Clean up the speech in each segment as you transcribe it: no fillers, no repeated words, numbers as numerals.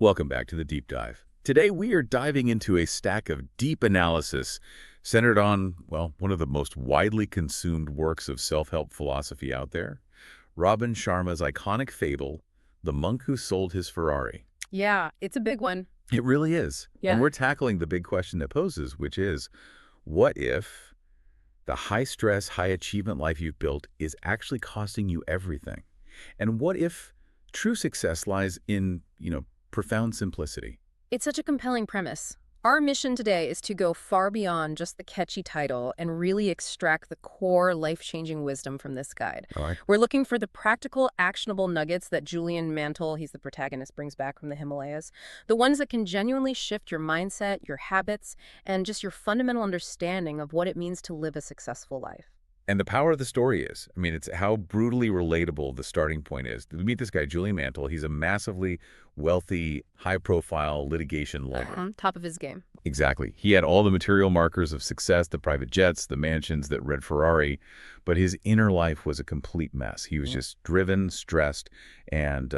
Welcome back to the Deep Dive. Today we are diving into a stack of deep analysis centered on, well, one of the most widely consumed works of self-help philosophy out there, Robin Sharma's iconic fable, The Monk Who Sold His Ferrari. Yeah, it's a big one. It really is. Yeah. And we're tackling the big question that poses, which is, what if the high-stress, high-achievement life you've built is actually costing you everything? And what if true success lies in, profound simplicity? It's such a compelling premise. Our mission today is to go far beyond just the catchy title and really extract the core life-changing wisdom from this guide. All right. We're looking for the practical, actionable nuggets that Julian Mantle, he's the protagonist, brings back from the Himalayas. The ones that can genuinely shift your mindset, your habits, and just your fundamental understanding of what it means to live a successful life. And the power of the story is, it's how brutally relatable the starting point is. We meet this guy, Julian Mantle. He's a massively wealthy, high-profile litigation lawyer. Top of his game. Exactly. He had all the material markers of success, the private jets, the mansions that read Ferrari, but his inner life was a complete mess. He was just driven, stressed, and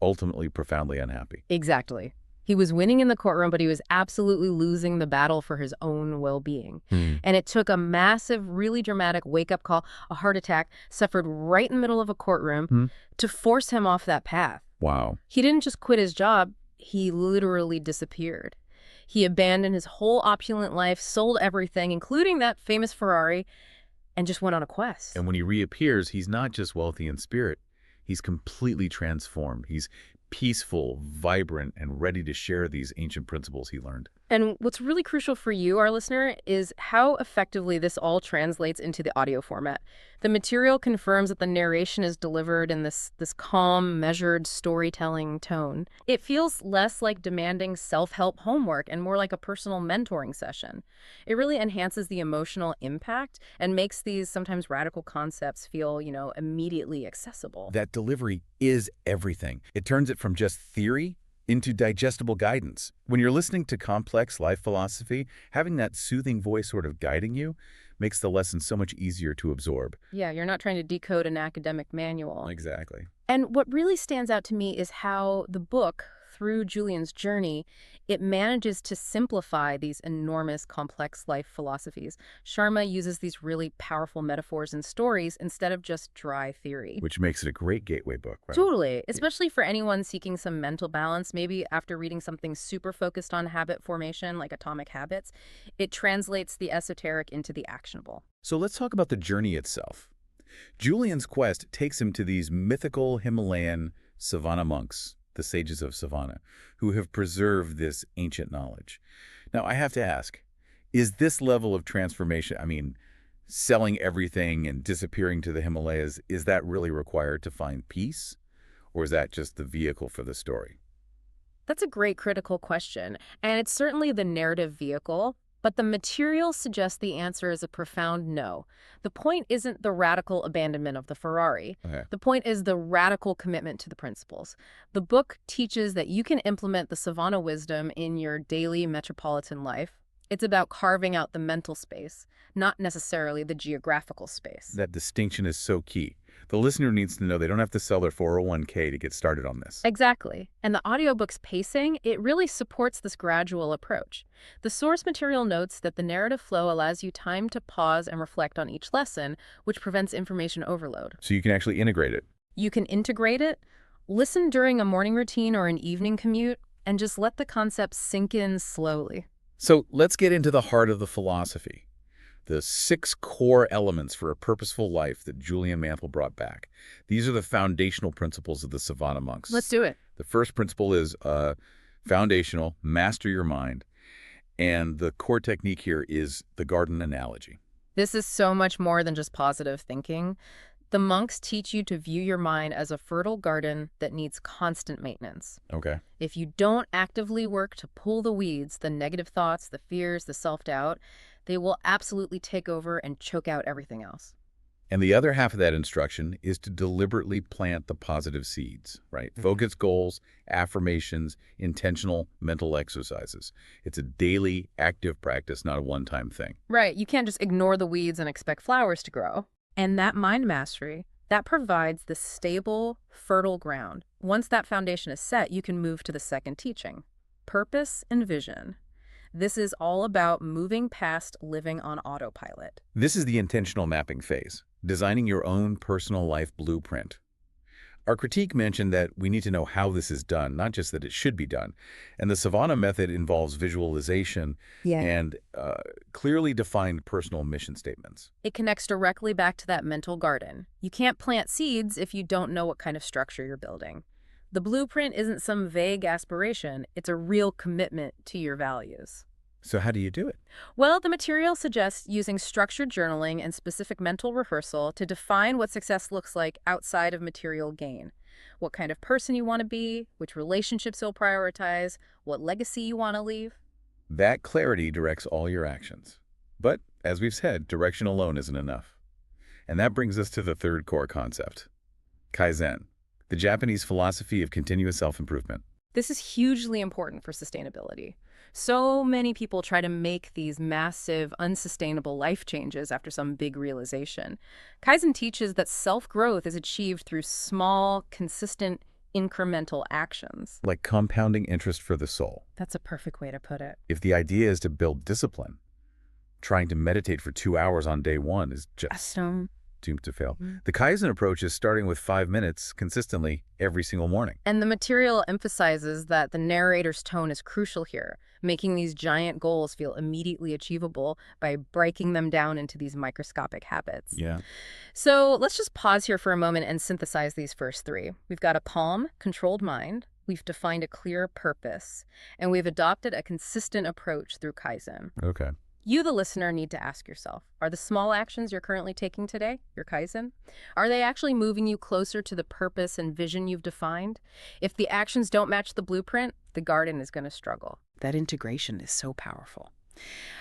ultimately profoundly unhappy. Exactly. He was winning in the courtroom, but he was absolutely losing the battle for his own well-being. And it took a massive, really dramatic wake-up call, a heart attack, suffered right in the middle of a courtroom, to force him off that path. Wow. He didn't just quit his job, he literally disappeared. He abandoned his whole opulent life, sold everything, including that famous Ferrari, and just went on a quest. And when he reappears, he's not just wealthy in spirit. He's completely transformed. He's peaceful, vibrant, and ready to share these ancient principles he learned. And what's really crucial for you, our listener, is how effectively this all translates into the audio format. The material confirms that the narration is delivered in this calm, measured storytelling tone. It feels less like demanding self-help homework and more like a personal mentoring session. It really enhances the emotional impact and makes these sometimes radical concepts feel, immediately accessible. That delivery is everything. It turns it from just theory into digestible guidance. When you're listening to complex life philosophy, having that soothing voice sort of guiding you makes the lesson so much easier to absorb. Yeah, you're not trying to decode an academic manual. Exactly. And what really stands out to me is how the book, through Julian's journey, it manages to simplify these enormous, complex life philosophies. Sharma uses these really powerful metaphors and stories instead of just dry theory. Which makes it a great gateway book, right? Totally, especially for anyone seeking some mental balance, maybe after reading something super focused on habit formation, like Atomic Habits. It translates the esoteric into the actionable. So let's talk about the journey itself. Julian's quest takes him to these mythical Himalayan savanna monks, the sages of Savannah, who have preserved this ancient knowledge. Now, I have to ask, is this level of transformation, selling everything and disappearing to the Himalayas, is that really required to find peace? Or is that just the vehicle for the story? That's a great critical question, and it's certainly the narrative vehicle, but the material suggests the answer is a profound no. The point isn't the radical abandonment of the Ferrari. Okay. The point is the radical commitment to the principles. The book teaches that you can implement the Savannah wisdom in your daily metropolitan life. It's about carving out the mental space, not necessarily the geographical space. That distinction is so key. The listener needs to know they don't have to sell their 401k to get started on this. Exactly. And the audiobook's pacing, it really supports this gradual approach. The source material notes that the narrative flow allows you time to pause and reflect on each lesson, which prevents information overload. So you can actually integrate it. You can integrate it, listen during a morning routine or an evening commute, and just let the concepts sink in slowly. So let's get into the heart of the philosophy. The 6 core elements for a purposeful life that Julian Mantle brought back. These are the foundational principles of the Savannah monks. Let's do it. The first principle is foundational, master your mind. And the core technique here is the garden analogy. This is so much more than just positive thinking. The monks teach you to view your mind as a fertile garden that needs constant maintenance. Okay. If you don't actively work to pull the weeds, the negative thoughts, the fears, the self-doubt, they will absolutely take over and choke out everything else. And the other half of that instruction is to deliberately plant the positive seeds, right? Focus goals, affirmations, intentional mental exercises. It's a daily, active practice, not a one-time thing. Right. You can't just ignore the weeds and expect flowers to grow. And that mind mastery, That provides the stable, fertile ground. Once that foundation is set, you can move to the second teaching, purpose and vision. This is all about moving past living on autopilot. This is the intentional mapping phase, designing your own personal life blueprint. Our critique mentioned that we need to know how this is done, not just that it should be done. And the Savannah method involves visualization and clearly defined personal mission statements. It connects directly back to that mental garden. You can't plant seeds if you don't know what kind of structure you're building. The blueprint isn't some vague aspiration, it's a real commitment to your values. So how do you do it? Well, the material suggests using structured journaling and specific mental rehearsal to define what success looks like outside of material gain. What kind of person you want to be, which relationships you'll prioritize, what legacy you want to leave. That clarity directs all your actions. But, as we've said, direction alone isn't enough. And that brings us to the third core concept, Kaizen, the Japanese philosophy of continuous self-improvement. This is hugely important for sustainability. So many people try to make these massive, unsustainable life changes after some big realization. Kaizen teaches that self-growth is achieved through small, consistent, incremental actions. Like compounding interest for the soul. That's a perfect way to put it. If the idea is to build discipline, trying to meditate for 2 hours on day one is just doomed to fail. The Kaizen approach is starting with 5 minutes consistently every single morning. And the material emphasizes that the narrator's tone is crucial here, making these giant goals feel immediately achievable by breaking them down into these microscopic habits. Yeah. So let's just pause here for a moment and synthesize these first three. We've got a calm, controlled mind, we've defined a clear purpose, and we've adopted a consistent approach through Kaizen. Okay. You, the listener, need to ask yourself, are the small actions you're currently taking today, your Kaizen, are they actually moving you closer to the purpose and vision you've defined? If the actions don't match the blueprint, the garden is going to struggle. That integration is so powerful.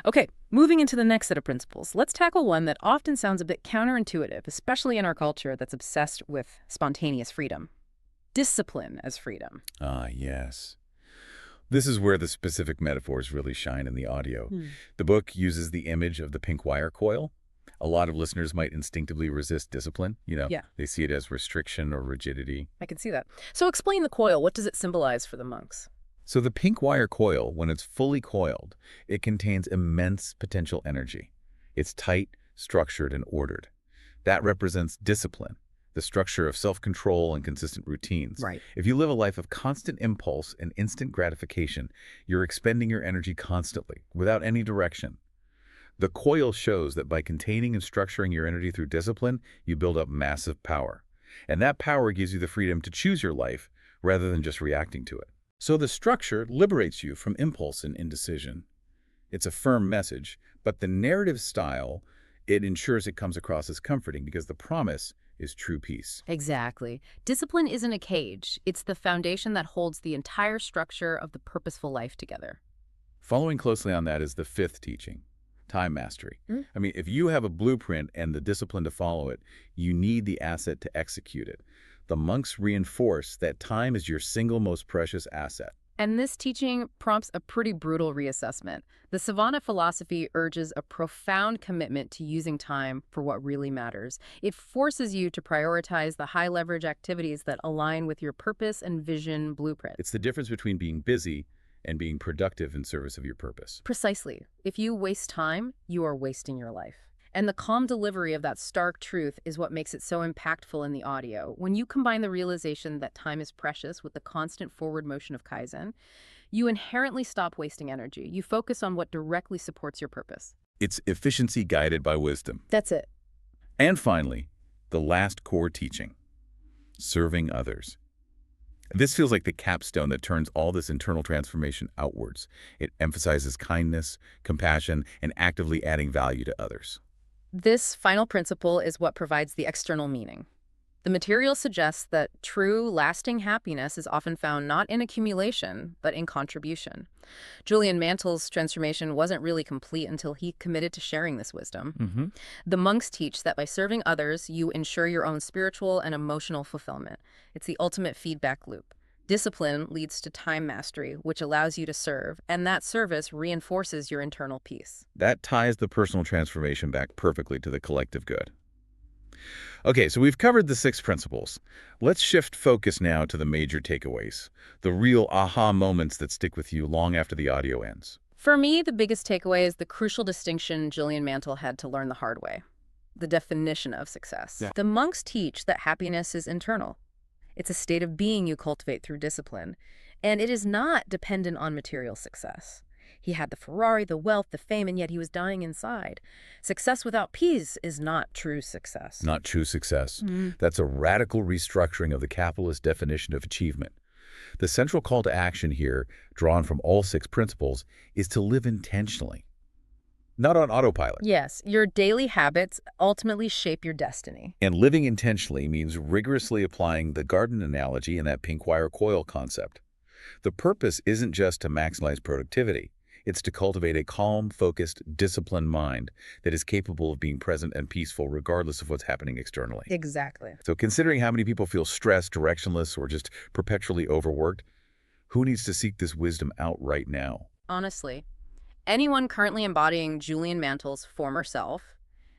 Okay, moving into the next set of principles, let's tackle one that often sounds a bit counterintuitive, especially in our culture that's obsessed with spontaneous freedom. Discipline as freedom. Ah, yes. This is where the specific metaphors really shine in the audio. The book uses the image of the pink wire coil. A lot of listeners might instinctively resist discipline. They see it as restriction or rigidity. I can see that. So explain the coil. What does it symbolize for the monks? So the pink wire coil, when it's fully coiled, it contains immense potential energy. It's tight, structured, and ordered. That represents discipline, the structure of self-control and consistent routines. Right. If you live a life of constant impulse and instant gratification, you're expending your energy constantly, without any direction. The coil shows that by containing and structuring your energy through discipline, you build up massive power. And that power gives you the freedom to choose your life, rather than just reacting to it. So the structure liberates you from impulse and indecision. It's a firm message, but the narrative style, it ensures it comes across as comforting because the promise is true peace. Exactly. Discipline isn't a cage. It's the foundation that holds the entire structure of the purposeful life together. Following closely on that is the fifth teaching, time mastery. I mean, if you have a blueprint and the discipline to follow it, you need the asset to execute it. The monks reinforce that time is your single most precious asset. And this teaching prompts a pretty brutal reassessment. The Savannah philosophy urges a profound commitment to using time for what really matters. It forces you to prioritize the high-leverage activities that align with your purpose and vision blueprint. It's the difference between being busy and being productive in service of your purpose. Precisely. If you waste time, you are wasting your life. And the calm delivery of that stark truth is what makes it so impactful in the audio. When you combine the realization that time is precious with the constant forward motion of Kaizen, you inherently stop wasting energy. You focus on what directly supports your purpose. It's efficiency guided by wisdom. That's it. And finally, the last core teaching, serving others. This feels like the capstone that turns all this internal transformation outwards. It emphasizes kindness, compassion, and actively adding value to others. This final principle is what provides the external meaning. The material suggests that true, lasting happiness is often found not in accumulation, but in contribution. Julian Mantle's transformation wasn't really complete until he committed to sharing this wisdom. The monks teach that by serving others, you ensure your own spiritual and emotional fulfillment. It's the ultimate feedback loop. Discipline leads to time mastery, which allows you to serve, and that service reinforces your internal peace. That ties the personal transformation back perfectly to the collective good. Okay, so we've covered the 6 principles. Let's shift focus now to the major takeaways, the real aha moments that stick with you long after the audio ends. For me, the biggest takeaway is the crucial distinction Julian Mantle had to learn the hard way: the definition of success. Yeah. The monks teach that happiness is internal. It's a state of being you cultivate through discipline, and it is not dependent on material success. He had the Ferrari, the wealth, the fame, and yet he was dying inside. Success without peace is not true success. Not true success. Mm. That's a radical restructuring of the capitalist definition of achievement. The central call to action here, drawn from all 6 principles, is to live intentionally, not on autopilot. Yes, your daily habits ultimately shape your destiny. And living intentionally means rigorously applying the garden analogy and that pink wire coil concept. The purpose isn't just to maximize productivity. It's to cultivate a calm, focused, disciplined mind that is capable of being present and peaceful regardless of what's happening externally. Exactly. So considering how many people feel stressed, directionless, or just perpetually overworked, who needs to seek this wisdom out right now? Honestly, anyone currently embodying Julian Mantle's former self,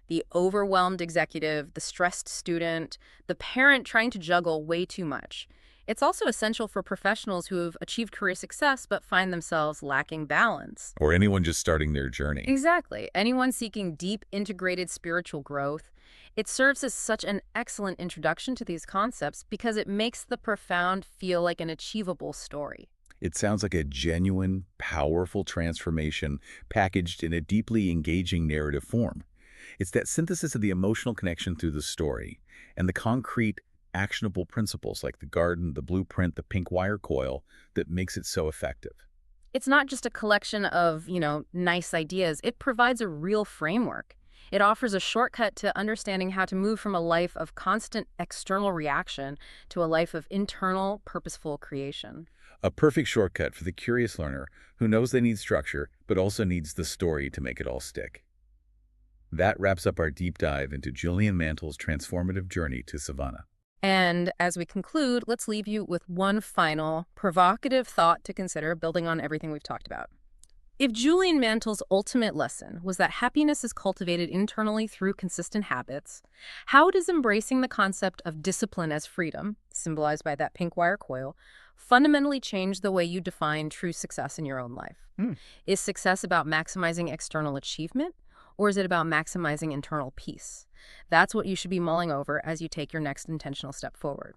the overwhelmed executive, the stressed student, the parent trying to juggle way too much. It's also essential for professionals who have achieved career success but find themselves lacking balance. Or anyone just starting their journey? Exactly. Anyone seeking deep, integrated spiritual growth. It serves as such an excellent introduction to these concepts because it makes the profound feel like an achievable story. It sounds like a genuine, powerful transformation packaged in a deeply engaging narrative form. It's that synthesis of the emotional connection through the story and the concrete, actionable principles like the garden, the blueprint, the pink wire coil that makes it so effective. It's not just a collection of, nice ideas. It provides a real framework. It offers a shortcut to understanding how to move from a life of constant external reaction to a life of internal, purposeful creation. A perfect shortcut for the curious learner who knows they need structure but also needs the story to make it all stick. That wraps up our deep dive into Julian Mantle's transformative journey to Savannah. And as we conclude, let's leave you with one final provocative thought to consider, building on everything we've talked about. If Julian Mantle's ultimate lesson was that happiness is cultivated internally through consistent habits, how does embracing the concept of discipline as freedom, symbolized by that pink wire coil, fundamentally change the way you define true success in your own life? Is success about maximizing external achievement, or is it about maximizing internal peace? That's what you should be mulling over as you take your next intentional step forward.